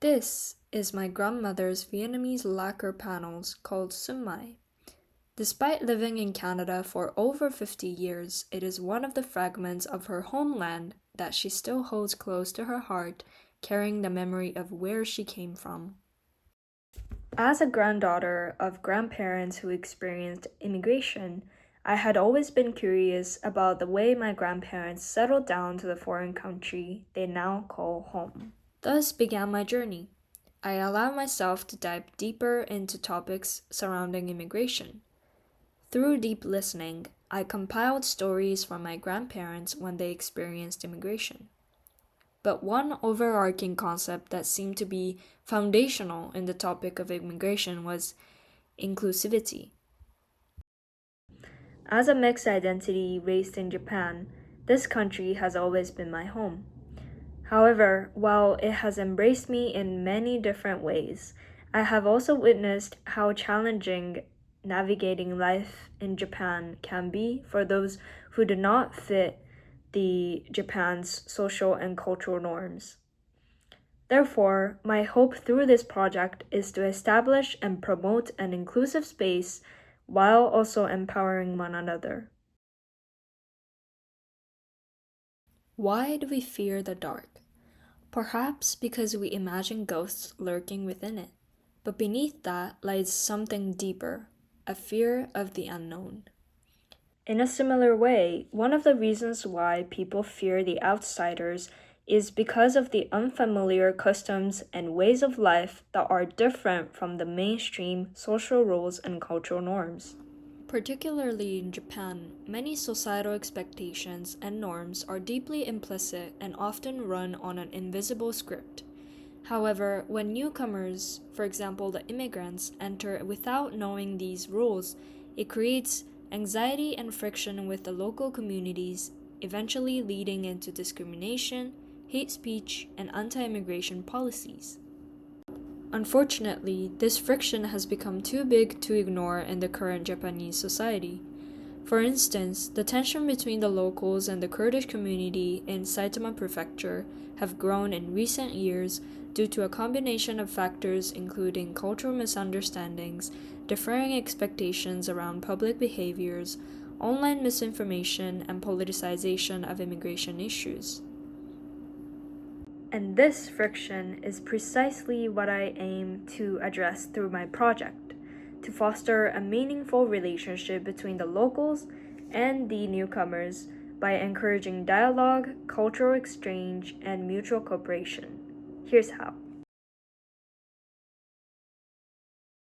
This is my grandmother's Vietnamese lacquer panels called Sum Mai. Despite living in Canada for over 50 years, it is one of the fragments of her homeland that she still holds close to her heart, carrying the memory of where she came from. As a granddaughter of grandparents who experienced immigration, I had always been curious about the way my grandparents settled down to the foreign country they now call home. Thus began my journey. I allowed myself to dive deeper into topics surrounding immigration. Through deep listening, I compiled stories from my grandparents when they experienced immigration. But one overarching concept that seemed to be foundational in the topic of immigration was inclusivity. As a mixed identity raised in Japan, this country has always been my home. However, while it has embraced me in many different ways, I have also witnessed how challenging navigating life in Japan can be for those who do not fit the Japan's social and cultural norms. Therefore, my hope through this project is to establish and promote an inclusive space while also empowering one another. Why do we fear the dark? Perhaps because we imagine ghosts lurking within it, but beneath that lies something deeper, a fear of the unknown. In a similar way, one of the reasons why people fear the outsiders is because of the unfamiliar customs and ways of life that are different from the mainstream social rules and cultural norms. Particularly in Japan, many societal expectations and norms are deeply implicit and often run on an invisible script. However, when newcomers, for example the immigrants, enter without knowing these rules, it creates anxiety and friction with the local communities, eventually leading into discrimination, hate speech, and anti-immigration policies. Unfortunately, this friction has become too big to ignore in the current Japanese society. For instance, the tension between the locals and the Kurdish community in Saitama Prefecture have grown in recent years due to a combination of factors including cultural misunderstandings, differing expectations around public behaviors, online misinformation, and politicization of immigration issues. And this friction is precisely what I aim to address through my project, to foster a meaningful relationship between the locals and the newcomers by encouraging dialogue, cultural exchange, and mutual cooperation. Here's how.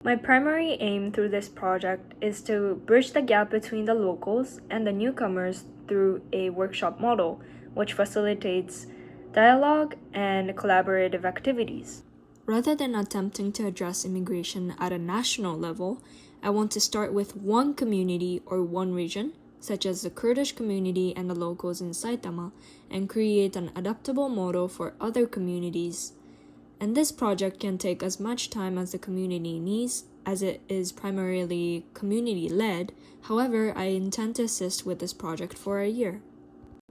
My primary aim through this project is to bridge the gap between the locals and the newcomers through a workshop model, which facilitates dialogue and collaborative activities. Rather than attempting to address immigration at a national level, I want to start with one community or one region, such as the Kurdish community and the locals in Saitama, and create an adaptable model for other communities. And this project can take as much time as the community needs, as it is primarily community-led. However, I intend to assist with this project for a year.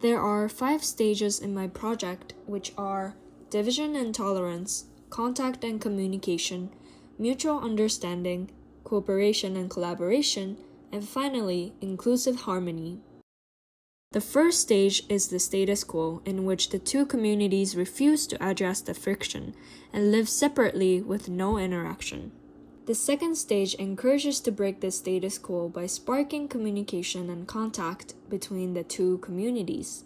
There are 5 stages in my project, which are division and tolerance, contact and communication, mutual understanding, cooperation and collaboration, and finally, inclusive harmony. The first stage is the status quo, in which the two communities refuse to address the friction and live separately with no interaction. The second stage encourages to break the status quo by sparking communication and contact between the two communities.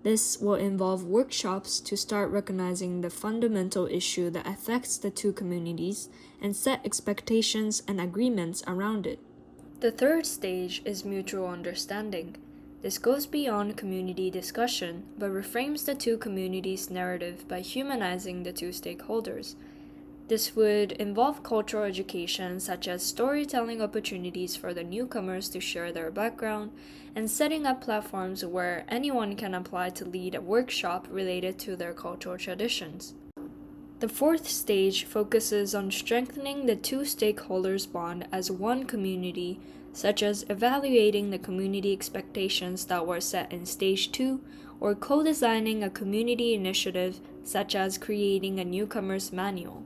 This will involve workshops to start recognizing the fundamental issue that affects the two communities and set expectations and agreements around it. The third stage is mutual understanding. This goes beyond community discussion, but reframes the two communities' narrative by humanizing the two stakeholders. This would involve cultural education, such as storytelling opportunities for the newcomers to share their background, and setting up platforms where anyone can apply to lead a workshop related to their cultural traditions. The fourth stage focuses on strengthening the two stakeholders' bond as one community such as evaluating the community expectations that were set in Stage 2, or co-designing a community initiative such as creating a newcomer's manual.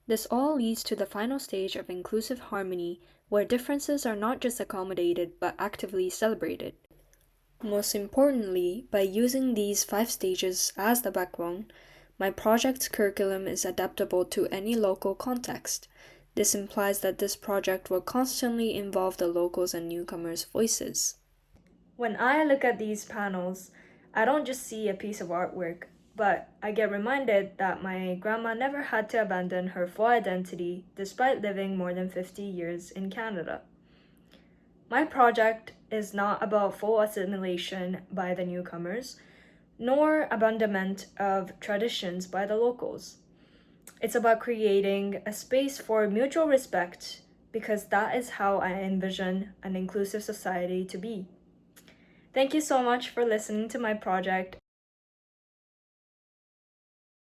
This all leads to the final stage of inclusive harmony, where differences are not just accommodated but actively celebrated. Most importantly, by using these 5 stages as the backbone, my project's curriculum is adaptable to any local context. This implies that this project will constantly involve the locals' and newcomers' voices. When I look at these panels, I don't just see a piece of artwork, but I get reminded that my grandma never had to abandon her full identity despite living more than 50 years in Canada. My project is not about full assimilation by the newcomers, nor abandonment of traditions by the locals. It's about creating a space for mutual respect, because that is how I envision an inclusive society to be. Thank you so much for listening to my project.